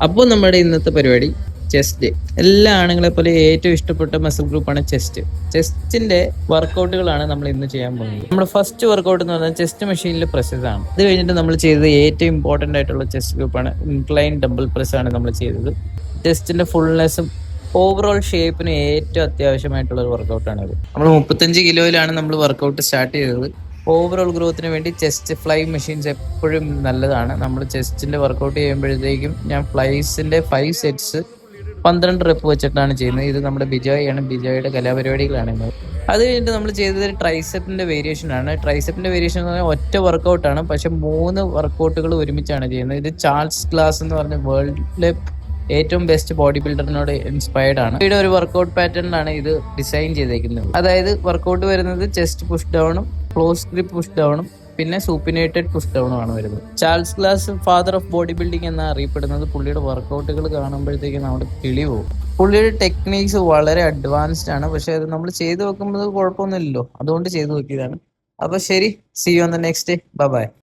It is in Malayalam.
അപ്പോൾ നമ്മുടെ ഇന്നത്തെ പരിപാടി ചെസ്റ്റ്. എല്ലാ ആണുങ്ങളെ പോലെ ഏറ്റവും ഇഷ്ടപ്പെട്ട മസിൽ ഗ്രൂപ്പാണ് ചെസ്റ്റ്. ചെസ്റ്റിന്റെ വർക്കൗട്ടുകളാണ് നമ്മൾ ഇന്ന് ചെയ്യാൻ പോകുന്നത്. നമ്മുടെ ഫസ്റ്റ് വർക്കൗട്ട് എന്ന് പറഞ്ഞാൽ ചെസ്റ്റ് മെഷീനിൽ പ്രസ്സസ് ആണ്. ഇത് കഴിഞ്ഞിട്ട് നമ്മൾ ചെയ്തത് ഏറ്റവും ഇമ്പോർട്ടന്റ് ആയിട്ടുള്ള ചെസ്റ്റ് ഗ്രൂപ്പാണ് ഇൻക്ലൈൻ ഡബിൾ പ്രസ് ആണ് നമ്മൾ ചെയ്തത്. ചെസ്റ്റിന്റെ ഫുൾനെസ്സും ഓവറോൾ ഷേപ്പിന് ഏറ്റവും അത്യാവശ്യമായിട്ടുള്ള ഒരു വർക്കൗട്ടാണ് ഇത്. നമ്മൾ 35 കിലോയിലാണ് നമ്മൾ വർക്കൗട്ട് സ്റ്റാർട്ട് ചെയ്തത്. ഓവറോൾ ഗ്രോത്തിന് വേണ്ടി ചെസ്റ്റ് ഫ്ലൈ മെഷീൻസ് എപ്പോഴും നല്ലതാണ്. നമ്മൾ ചെസ്റ്റിന്റെ വർക്കൗട്ട് ചെയ്യുമ്പോഴത്തേക്കും ഞാൻ ഫ്ലൈസിന്റെ 5 സെറ്റ്സ് 12 റെപ്പ് വെച്ചിട്ടാണ് ചെയ്യുന്നത്. ഇത് നമ്മുടെ ബിജോയാണ്, ബിജോയുടെ കലാപരിപാടികളാണ്. അത് കഴിഞ്ഞിട്ട് നമ്മൾ ചെയ്തത് ട്രൈസെപ്പിന്റെ വേരിയേഷൻ ആണ്. ട്രൈസെപ്പിന്റെ വേരിയേഷൻ എന്ന് പറഞ്ഞാൽ ഒറ്റ വർക്കൗട്ടാണ്, പക്ഷെ 3 വർക്കൗട്ടുകൾ ഒരുമിച്ചാണ് ചെയ്യുന്നത്. ഇത് ചാൾസ് ഗ്ലാസ് എന്ന് പറഞ്ഞ വേൾഡിലെ ഏറ്റവും ബെസ്റ്റ് ബോഡി ബിൽഡറിനോട് ഇൻസ്പയർഡ് ആണ്. ഇവിടെ ഒരു വർക്കൗട്ട് പാറ്റേണിലാണ് ഇത് ഡിസൈൻ ചെയ്തേക്കുന്നത്. അതായത് വർക്കൗട്ട് വരുന്നത് ചെസ്റ്റ് പുഷ് ഡൗണും ക്ലോസ് ഗ്രിപ്പ് പുഷ് ഡൗണും പിന്നെ സൂപ്പിനേറ്റഡ് പുഷ് ഡൗണും ആണ് വരുന്നത്. Charles Glass father of bodybuilding എന്നാണ് അറിയപ്പെടുന്നത്. പുള്ളിയുടെ വർക്കൗട്ടുകൾ കാണുമ്പോഴത്തേക്കും നമ്മുടെ കിളി പോകും. പുള്ളിയുടെ ടെക്നീക്സ് വളരെ അഡ്വാൻസ്ഡ് ആണ്, പക്ഷെ അത് നമ്മൾ ചെയ്തു വെക്കുമ്പോൾ കുഴപ്പമൊന്നുമില്ലല്ലോ, അതുകൊണ്ട് ചെയ്തു നോക്കിയതാണ്. അപ്പൊ ശരി, see you on the next day. Bye by.